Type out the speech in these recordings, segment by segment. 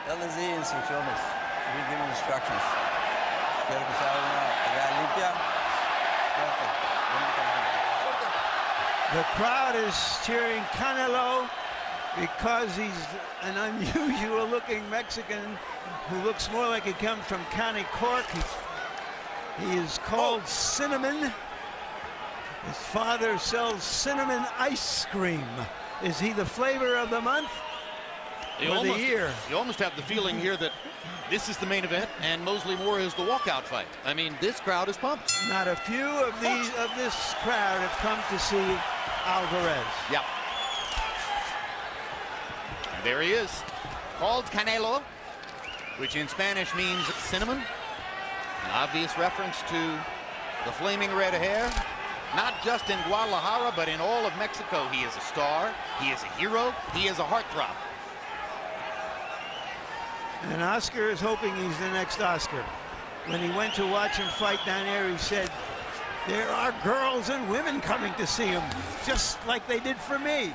Él les di instrucciones. We give him instructions. Quiero que se haga una limpia. The crowd is cheering Canelo because he's an unusual-looking Mexican who looks more like he comes from County Cork. He is called Cinnamon. His father sells cinnamon ice cream. Is he the flavor of the month or the year? You almost have the feeling here that this is the main event and Mosley Moore is the walkout fight. I mean, this crowd is pumped. Not a few of this crowd have come to see Alvarez. Yeah. And there he is, called Canelo, which in Spanish means cinnamon. An obvious reference to the flaming red hair. Not just in Guadalajara, but in all of Mexico. He is a star, he is a hero, he is a heartthrob. And Oscar is hoping he's the next Oscar. When he went to watch him fight down there, he said, there are girls and women coming to see him, just like they did for me.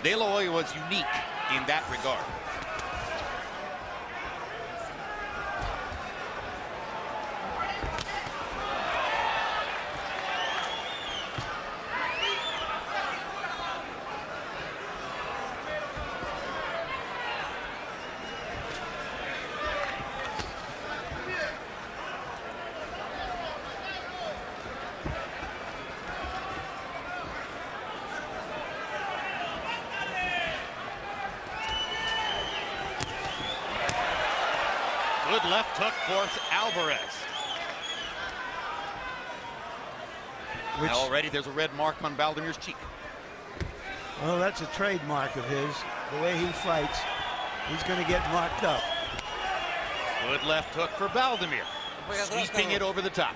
De La Hoya was unique in that regard. Good left hook for Alvarez. And already there's a red mark on Baldomir's cheek. Well, that's a trademark of his. The way he fights, he's going to get marked up. Good left hook for Baldomir. Sweeping it over the top.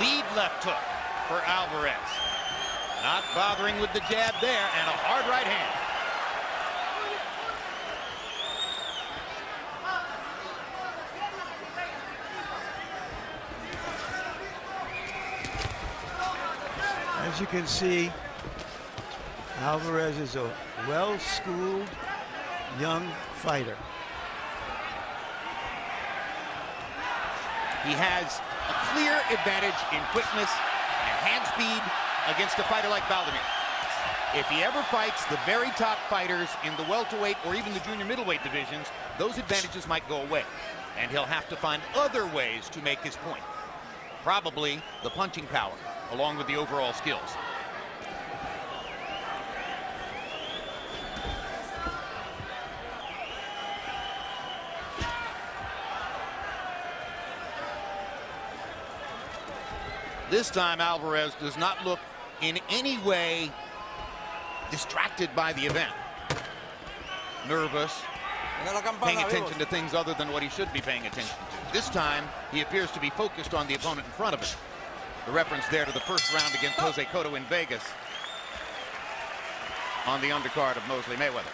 Lead left hook for Alvarez. Not bothering with the jab there, and a hard right hand. As you can see, Alvarez is a well-schooled young fighter. He has a clear advantage in quickness and hand speed against a fighter like Baldomir. If he ever fights the very top fighters in the welterweight or even the junior middleweight divisions, those advantages might go away, and he'll have to find other ways to make his point. Probably the punching power, along with the overall skills. This time Alvarez does not look in any way distracted by the event. Nervous, paying attention to things other than what he should be paying attention to. This time he appears to be focused on the opponent in front of him. The reference there to the first round against Jose Cotto in Vegas on the undercard of Mosley Mayweather.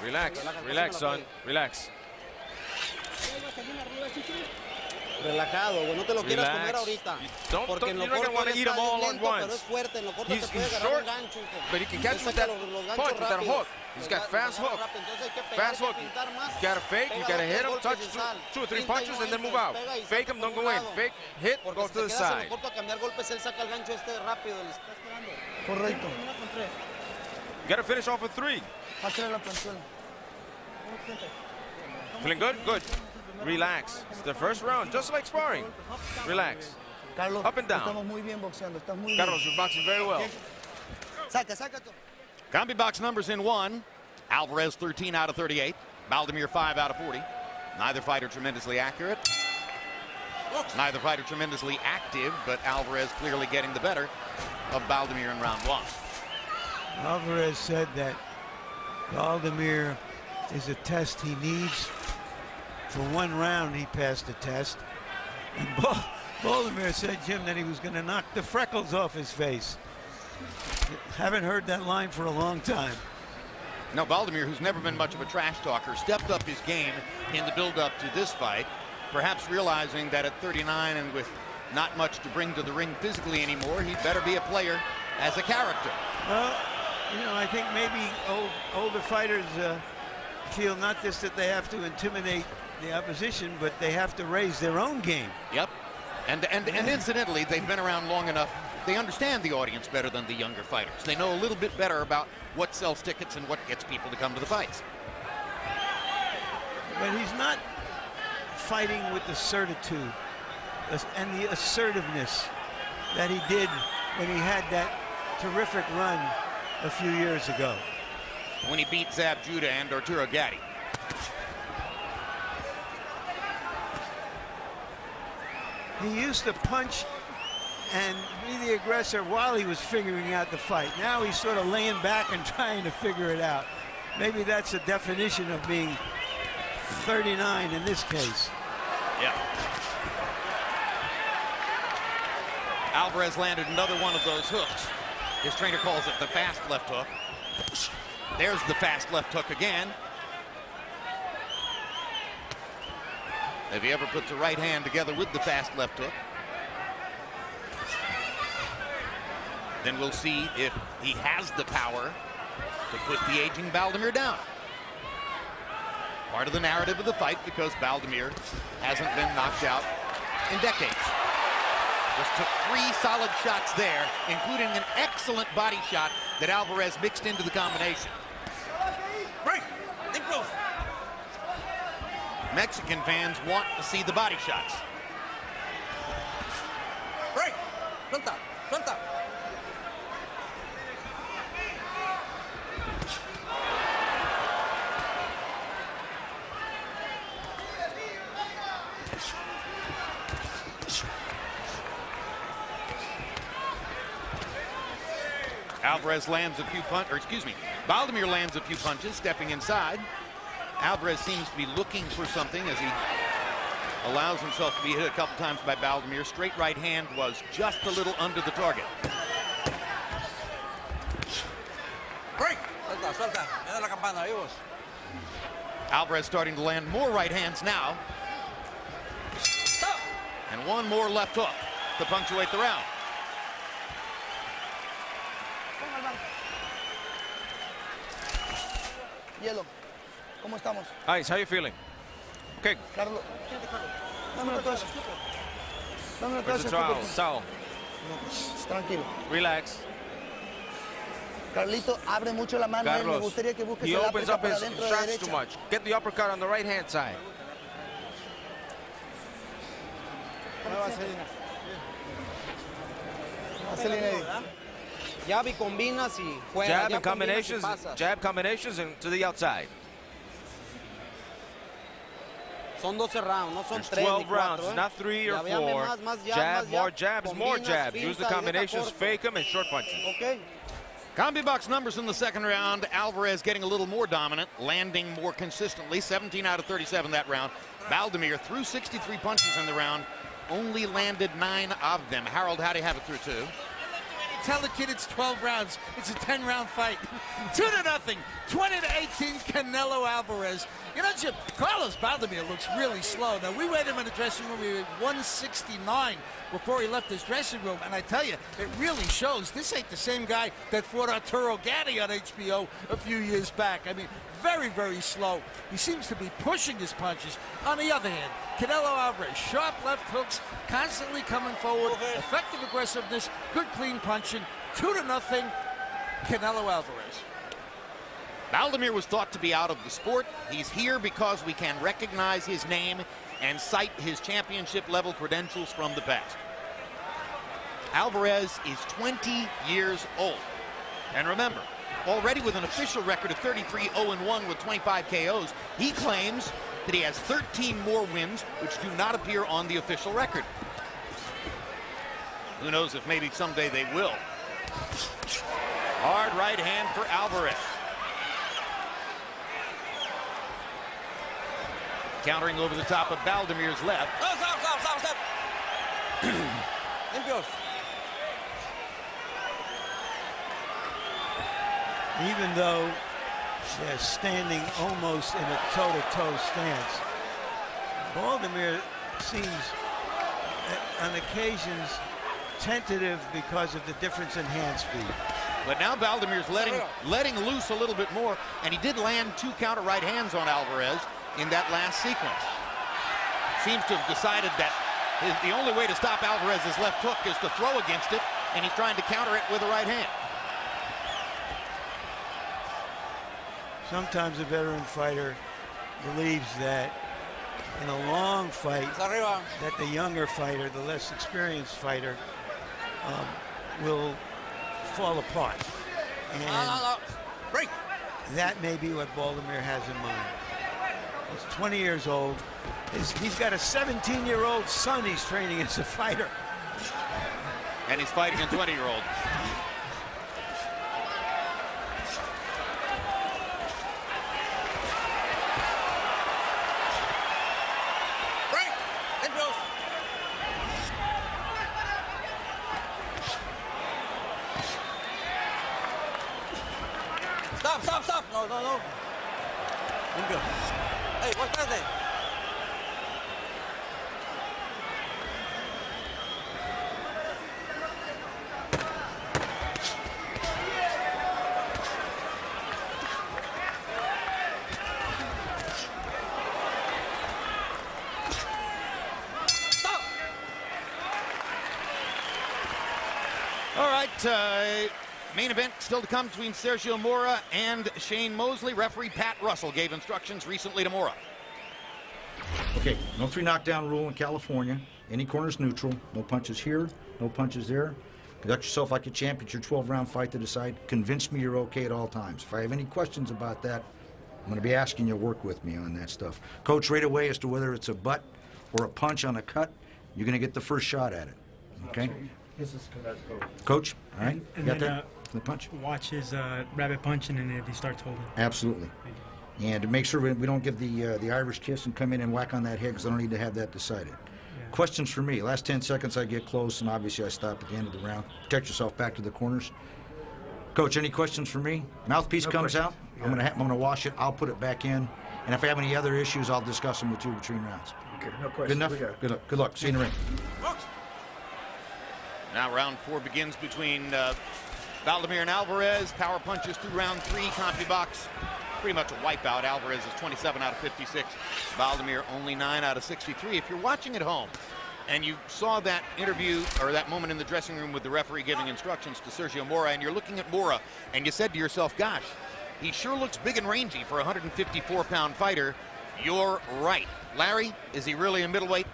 Relax, relax, son, relax. Relajado, güey, no te lo quieras comer ahorita. Porque en lo corto él está lento, pero es fuerte. En lo corto te puede agarrar un gancho. But he can catch with that punch, with that hook. He's got fast hook. Fast hook. You gotta fake, you gotta hit him, touch two or three punches, and then move out. Fake him, don't go in. Fake, hit, go to the side. Correcto. You gotta finish off with three. Feeling good? Good. Relax. It's the first round, just like sparring. Relax. Carlos, up and down. Estamos muy bien boxeando. Estás muy Carlos, you're boxing very well. Saca. Combi box numbers in one. Alvarez 13 out of 38. Baldomir 5 out of 40. Neither fighter tremendously accurate. Neither fighter tremendously active, but Alvarez clearly getting the better of Baldomir in round one. Alvarez said that Baldomir is a test he needs. For one round, he passed the test. And Baldomir said, Jim, that he was going to knock the freckles off his face. Haven't heard that line for a long time. Now, Baldomir, who's never been much of a trash talker, stepped up his game in the build-up to this fight, perhaps realizing that at 39 and with not much to bring to the ring physically anymore, he'd better be a player as a character. Well, you know, I think maybe older fighters feel not just that they have to intimidate the opposition, but they have to raise their own game. Yep. And incidentally, they've been around long enough. They understand the audience better than the younger fighters. They know a little bit better about what sells tickets and what gets people to come to the fights. But he's not fighting with the certitude and the assertiveness that he did when he had that terrific run a few years ago. When he beat Zab Judah and Arturo Gatti. He used to punch and be the aggressor while he was figuring out the fight. Now he's sort of laying back and trying to figure it out. Maybe that's the definition of being 39 in this case. Yeah. Alvarez landed another one of those hooks. His trainer calls it the fast left hook. There's the fast left hook again. If he ever puts the right hand together with the fast left hook, then we'll see if he has the power to put the aging Baldomir down. Part of the narrative of the fight, because Baldomir hasn't been knocked out in decades. Just took 3 solid shots there, including an excellent body shot that Alvarez mixed into the combination. Break. Close. Mexican fans want to see the body shots. Break. Suelta. Suelta. Alvarez lands a few Baldomir lands a few punches, stepping inside. Alvarez seems to be looking for something as he allows himself to be hit a couple times by Baldomir. Straight right hand was just a little under the target. Break. Suelta, suelta. Me da la campana, vivos. Alvarez starting to land more right hands now. Stop. And one more left hook to punctuate the round. Hielo, ¿cómo estamos? Ice, how you feeling? Okay. Carlos, dame una toalla. Dame una Where's the toalla. towel? Tranquilo. Relax. Carlito abre mucho la mano. Me Carlos, gustaría que busques he el opens uppercut up para his dentro de shots derecha. too much. Get the uppercut on the right hand side. Jab y combinas y juega. Jab and combinations, jab combinations and to the outside. Son 12 rounds, no son There's 3 12 ni 4, rounds, not 3 or 4. Jab, more jabs, more jabs. Use the combinations, fake them, and short punches. Okay. Combi box numbers in the second round. Alvarez getting a little more dominant, landing more consistently. 17 out of 37 that round. Baldomir threw 63 punches in the round, only landed 9 of them. Harold, how do you have it through 2? Tell the kid it's 12 rounds. It's a 10-round fight. 2-0. 20-18, Canelo Alvarez. You know, Jim, Carlos Baldomir looks really slow. Now, we weighed him in the dressing room. We were 169 before he left his dressing room. And I tell you, it really shows. This ain't the same guy that fought Arturo Gatti on HBO a few years back. I mean, very, very slow. He seems to be pushing his punches. On the other hand, Canelo Alvarez, sharp left hooks, constantly coming forward, effective aggressiveness, good clean punching. 2-0, Canelo Alvarez. Baldomir was thought to be out of the sport. He's here because we can recognize his name and cite his championship-level credentials from the past. Alvarez is 20 years old. And remember, already with an official record of 33-0-1 with 25 KOs, he claims that he has 13 more wins, which do not appear on the official record. Who knows if maybe someday they will. Hard right hand for Alvarez. Countering over the top of Baldomir's left. Stop. Limpios. Even though They're standing almost in a toe-to-toe stance. Baldomir seems, on occasions, tentative because of the difference in hand speed. But now Baldomir's letting loose a little bit more, and he did land 2 counter right hands on Alvarez in that last sequence. Seems to have decided that the only way to stop Alvarez's left hook is to throw against it, and he's trying to counter it with a right hand. Sometimes a veteran fighter believes that in a long fight, that the younger fighter, the less experienced fighter, will fall apart. And Break. that may be what Baldomir has in mind. He's 20 years old. He's got a 17-year-old son he's training as a fighter. And he's fighting a 20-year-old. Stop. No. Bingo. Hey, what's that? Stop. All right, main event still to come between Sergio Mora and Shane Mosley. Referee Pat Russell gave instructions recently to Mora. Okay, no 3 knockdown rule in California. Any corner's neutral. No punches here, no punches there. Conduct yourself like a champion. It's your 12-round fight to decide. Convince me you're okay at all times. If I have any questions about that, I'm going to be asking you to work with me on that stuff. Coach, right away as to whether it's a butt or a punch on a cut, you're going to get the first shot at it. Okay? This is Coach, all right? And You got then, that? The punch? watch his rabbit punch, and then if he starts holding. Absolutely. And to make sure we don't give the Irish kiss and come in and whack on that head, because I don't need to have that decided. Yeah. Questions for me. Last 10 seconds I get close, and obviously I stop at the end of the round. Protect yourself back to the corners. Coach, any questions for me? Mouthpiece comes out. I'm gonna wash it. I'll put it back in. And if I have any other issues, I'll discuss them with you between rounds. Okay, no questions. Good enough? Good luck. See you in the ring. Now round 4 begins between Baldomir and Alvarez. Power punches through round 3. CompuBox, pretty much a wipeout. Alvarez is 27 out of 56. Baldomir only 9 out of 63. If you're watching at home and you saw that interview or that moment in the dressing room with the referee giving instructions to Sergio Mora, and you're looking at Mora and you said to yourself, gosh, he sure looks big and rangy for a 154-pound fighter, you're right. Larry, is he really a middleweight?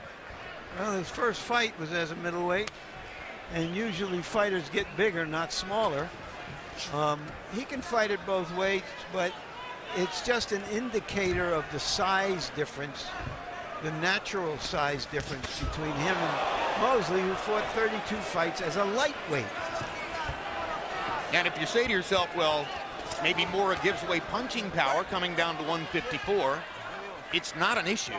Well, his first fight was as a middleweight, and usually fighters get bigger, not smaller. He can fight at both weights, but it's just an indicator of the size difference, the natural size difference between him and Mosley, who fought 32 fights as a lightweight. And if you say to yourself, well, maybe Mora gives away punching power coming down to 154, it's not an issue.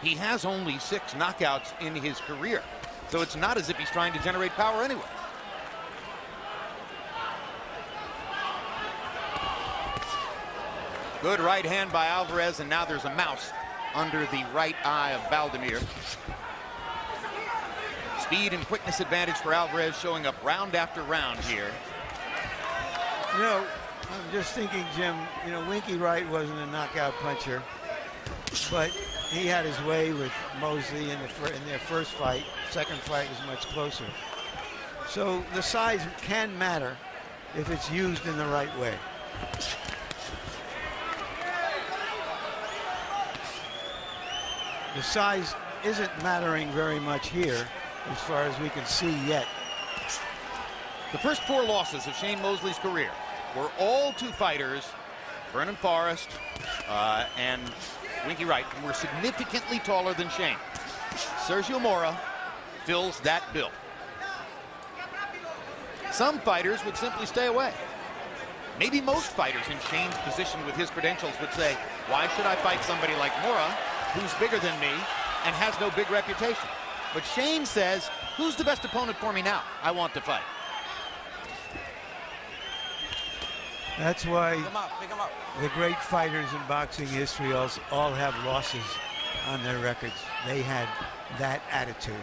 He has only 6 knockouts in his career, so it's not as if he's trying to generate power anyway. Good right hand by Alvarez, and now there's a mouse under the right eye of Baldomir. Speed and quickness advantage for Alvarez, showing up round after round here. You know, I'm just thinking, Jim, you know, Winky Wright wasn't a knockout puncher, but he had his way with Mosley in their first fight. Second fight was much closer. So the size can matter if it's used in the right way. The size isn't mattering very much here as far as we can see yet. The first 4 losses of Shane Mosley's career were all to fighters, Vernon Forrest and Winky Wright, who were significantly taller than Shane. Sergio Mora fills that bill. Some fighters would simply stay away. Maybe most fighters in Shane's position with his credentials would say, why should I fight somebody like Mora, who's bigger than me and has no big reputation? But Shane says, who's the best opponent for me now? I want to fight. That's why Pick him up. the great fighters in boxing history all have losses on their records. They had that attitude.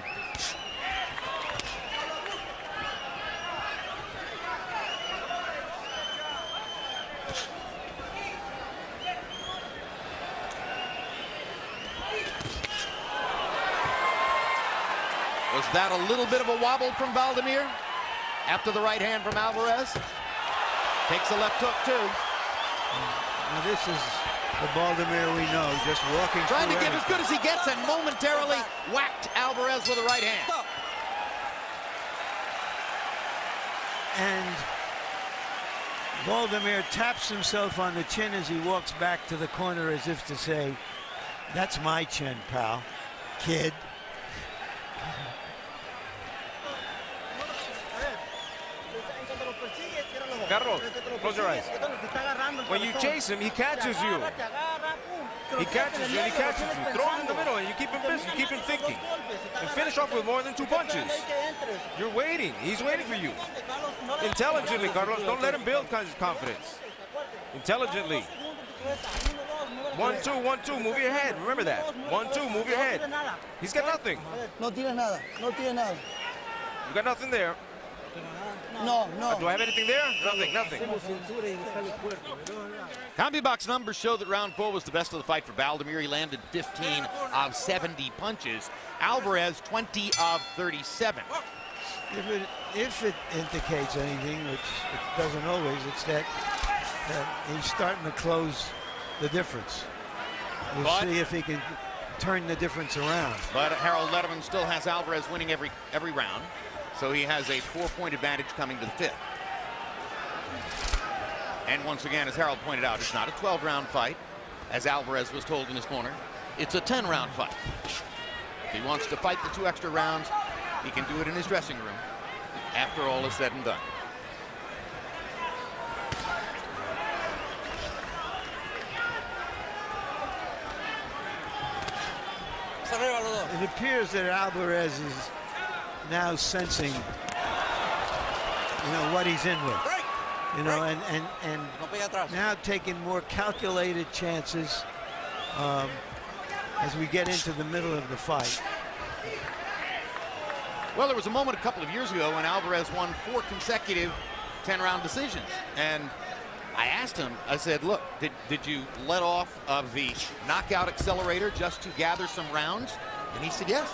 Was that a little bit of a wobble from Baldomir after the right hand from Alvarez? Takes a left hook too. Now this is the Baldomir we know, just walking Trying to through give as good as he gets and momentarily whacked Alvarez with a right hand. And Baldomir taps himself on the chin as he walks back to the corner as if to say, that's my chin, pal, kid. Carlos, close your eyes. When you chase him, he catches you. He catches you and he catches you. Throw him in the middle and you keep him busy, you keep him thinking. And finish off with more than 2 punches. You're waiting. He's waiting for you. Intelligently, Carlos. Don't let him build confidence. Intelligently. 1-2, 1-2. Move your head. Remember that. 1-2. Move your head. He's got nothing. No tiene nada. No tiene nada. You got nothing there. No. Do I have anything there? Nothing. CompuBox numbers show that round 4 was the best of the fight for Baldomir. He landed 15 of 70 punches. Alvarez 20 of 37. If it indicates anything, which it doesn't always, it's that he's starting to close the difference. We'll see if he can turn the difference around. But Harold Letterman still has Alvarez winning every round. So he has a 4-point advantage coming to the 5th. And once again, as Harold pointed out, it's not a 12-round fight, as Alvarez was told in his corner. It's a 10-round fight. If he wants to fight the 2 extra rounds, he can do it in his dressing room after all is said and done. It appears that Alvarez is now sensing, what he's in with, and now taking more calculated chances as we get into the middle of the fight. Well, there was a moment a couple of years ago when Alvarez won 4 consecutive 10-round decisions, and I asked him, I said, look, did you let off of the knockout accelerator just to gather some rounds? And he said, yes.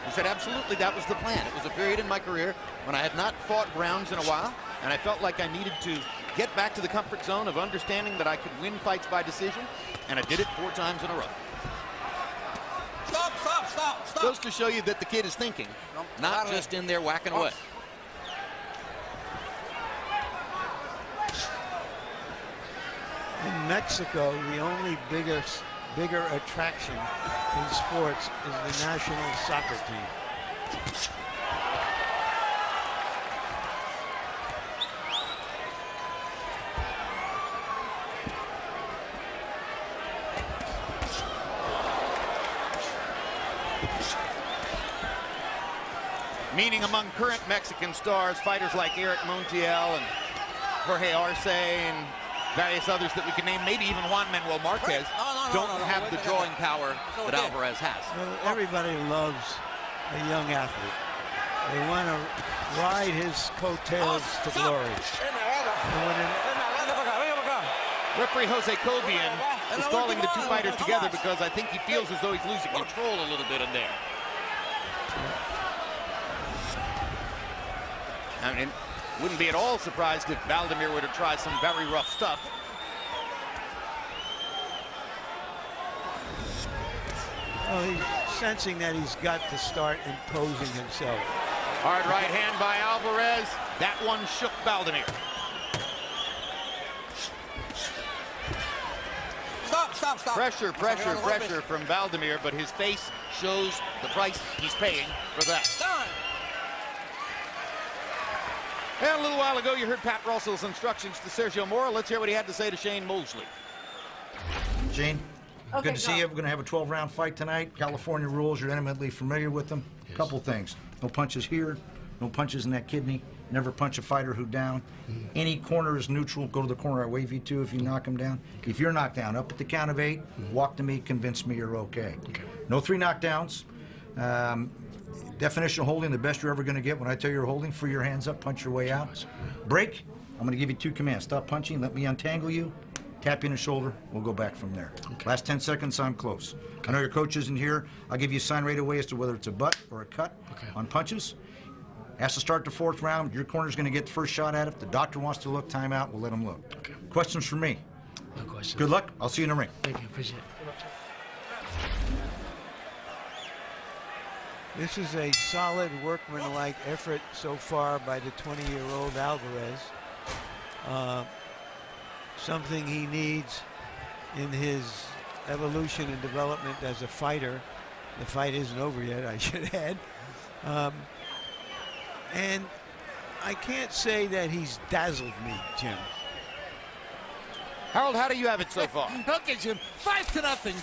He said, absolutely, that was the plan. It was a period in my career when I had not fought rounds in a while, and I felt like I needed to get back to the comfort zone of understanding that I could win fights by decision, and I did it 4 times in a row. Stop. Goes to show you that the kid is thinking, not just in there whacking away. In Mexico, the only bigger attraction in sports is the national soccer team. Meaning among current Mexican stars, fighters like Eric Montiel and Jorge Arce and various others that we can name, maybe even Juan Manuel Marquez, don't have the drawing power that Alvarez has. Well, everybody loves a young athlete. They want to ride his coattails to glory. Referee Jose Cobian is calling the 2 fighters together because I think he feels as though he's losing control a little bit in there. I mean, wouldn't be at all surprised if Baldomir were to try some very rough stuff. Well, he's sensing that he's got to start imposing himself. Hard right hand by Alvarez. That one shook Baldomir. Stop. Pressure from Baldomir, but his face shows the price he's paying for that. And a little while ago, you heard Pat Russell's instructions to Sergio Mora. Let's hear what he had to say to Shane Mosley. Shane, good to see you. We're going to have a 12-round fight tonight. California rules, you're intimately familiar with them. Yes. Couple things. No punches here, no punches in that kidney, Never punch a fighter who down. Any corner is neutral. Go to the corner. I wave you to if you knock him down. If you're knocked down, up at the count of 8, walk to me, convince me you're okay. No 3 knockdowns. Definition of holding, the best you're ever going to get. When I tell you you're holding, free your hands up, punch your way out. Break. I'm going to give you 2 commands. Stop punching, let me untangle you, tap you in the shoulder, we'll go back from there. Last 10 seconds, I'm close. I know your coach isn't here. I'll give you a sign right away as to whether it's a butt or a cut on punches. Has to start the 4th round. Your corner's going to get the first shot at it. If the doctor wants to look, timeout, we'll let him look. Questions from me? No questions. Good luck. I'll see you in the ring. Thank you. Appreciate it. This is a solid workmanlike effort so far by the 20-year-old Alvarez. Something he needs in his evolution and development as a fighter. The fight isn't over yet, I should add. And I can't say that he's dazzled me, Jim. Harold, how do you have it so far? Okay, Jim, 5-0,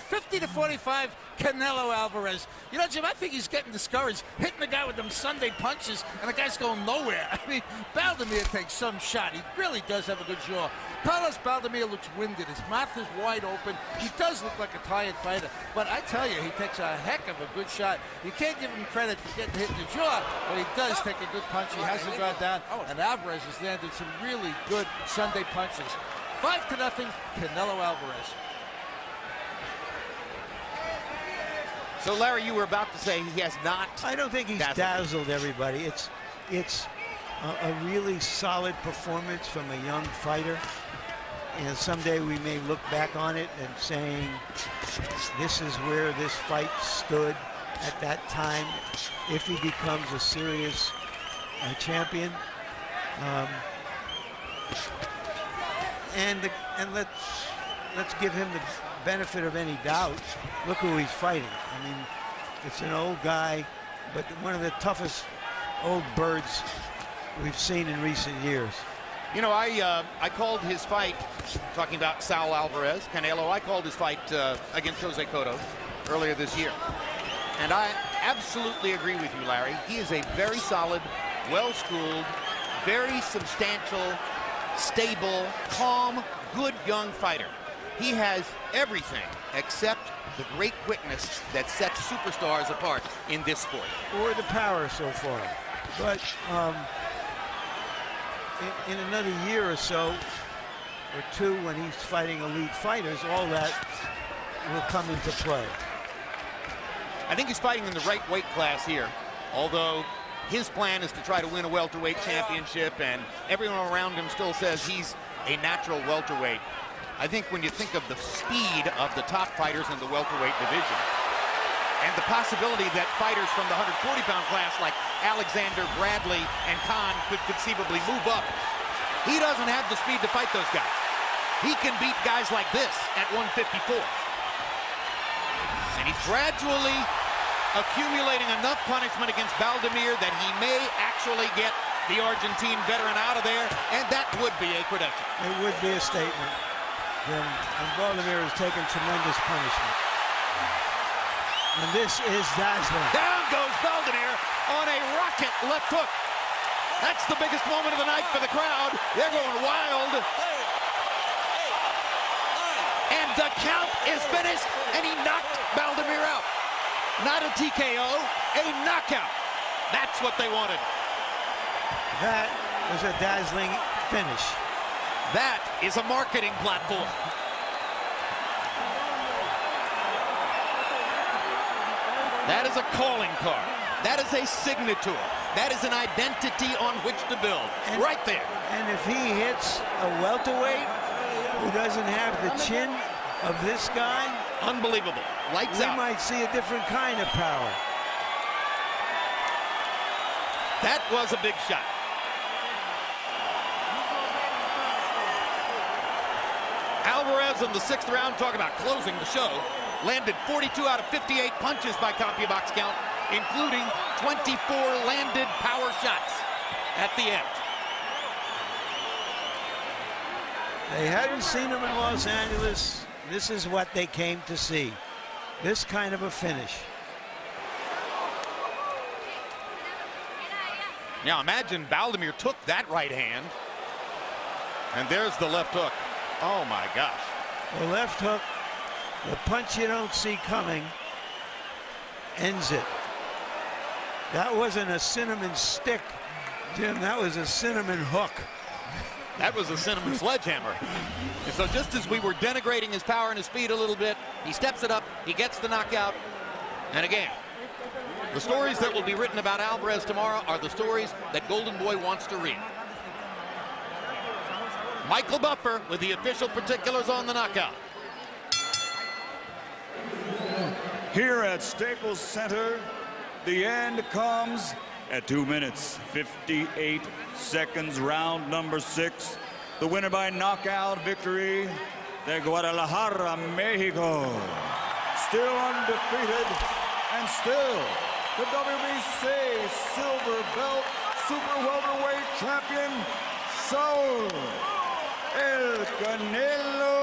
50-45, Canelo Alvarez. You know, Jim, I think he's getting discouraged, hitting the guy with them Sunday punches, and the guy's going nowhere. I mean, Baldomir takes some shot. He really does have a good jaw. Carlos Baldomir looks winded. His mouth is wide open. He does look like a tired fighter. But I tell you, he takes a heck of a good shot. You can't give him credit for getting hit in the jaw, but he does take a good punch. He hasn't gone down, and Alvarez has landed some really good Sunday punches. 5-0, Canelo Alvarez. So, Larry, you were about to say he has not. I don't think he's dazzled everybody. It's a really solid performance from a young fighter. And someday we may look back on it and saying, this is where this fight stood at that time if he becomes a serious champion. And let's give him the benefit of any doubt. Look who he's fighting. I mean, it's an old guy, but one of the toughest old birds we've seen in recent years. You know, I called his fight, talking about Saul Alvarez, Canelo, I called his fight against Jose Cotto earlier this year. And I absolutely agree with you, Larry. He is a very solid, well-schooled, very substantial, stable, calm, good young fighter. He has everything except the great quickness that sets superstars apart in this sport. Or the power so far. But in another year or so, or 2, when he's fighting elite fighters, all that will come into play. I think he's fighting in the right weight class here, although his plan is to try to win a welterweight championship, and everyone around him still says he's a natural welterweight. I think when you think of the speed of the top fighters in the welterweight division, and the possibility that fighters from the 140-pound class like Alexander, Bradley, and Khan could conceivably move up, he doesn't have the speed to fight those guys. He can beat guys like this at 154. And he's gradually accumulating enough punishment against Baldomir that he may actually get the Argentine veteran out of there, and that would be a credential. It would be a statement. And Baldomir has taken tremendous punishment. And this is dazzling. Down goes Baldomir on a rocket left hook. That's the biggest moment of the night for the crowd. They're going wild. And the count is finished, and he knocked Baldomir out. Not a TKO, a knockout. That's what they wanted. That was a dazzling finish. That is a marketing platform. That is a calling card. That is a signature. That is an identity on which to build. And right there. And if he hits a welterweight who doesn't have the chin of this guy, unbelievable. Lights out. We might see a different kind of power. That was a big shot. Alvarez in the 6th round, talking about closing the show, landed 42 out of 58 punches by CompuBox count, including 24 landed power shots at the end. They hadn't seen him in Los Angeles. This is what they came to see. This kind of a finish. Now imagine Baldomir took that right hand, and there's the left hook. Oh my gosh. The left hook, the punch you don't see coming, ends it. That wasn't a cinnamon stick, Jim. That was a cinnamon hook. That was a cinnamon sledgehammer. And so just as we were denigrating his power and his speed a little bit, he steps it up, he gets the knockout. And again, the stories that will be written about Alvarez tomorrow are the stories that Golden Boy wants to read. Michael Buffer with the official particulars on the knockout. Here at Staples Center, the end comes at 2 minutes, 58 seconds, round number 6. The winner by knockout victory, de Guadalajara, Mexico. Still undefeated and still the WBC silver belt super welterweight champion, Saul El Canelo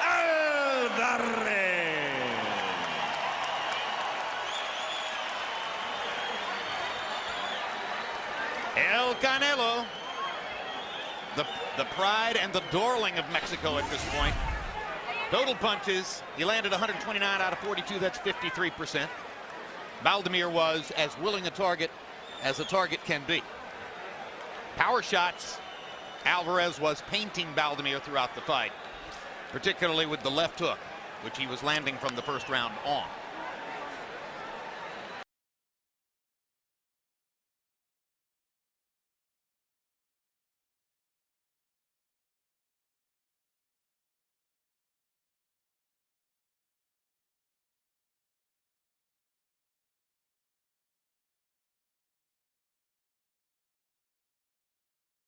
Alvarez. El Canelo, the pride and the darling of Mexico at this point. Total punches, he landed 129 out of 42, that's 53%. Baldomir was as willing a target as a target can be. Power shots, Alvarez was painting Baldomir throughout the fight, particularly with the left hook, which he was landing from the first round on.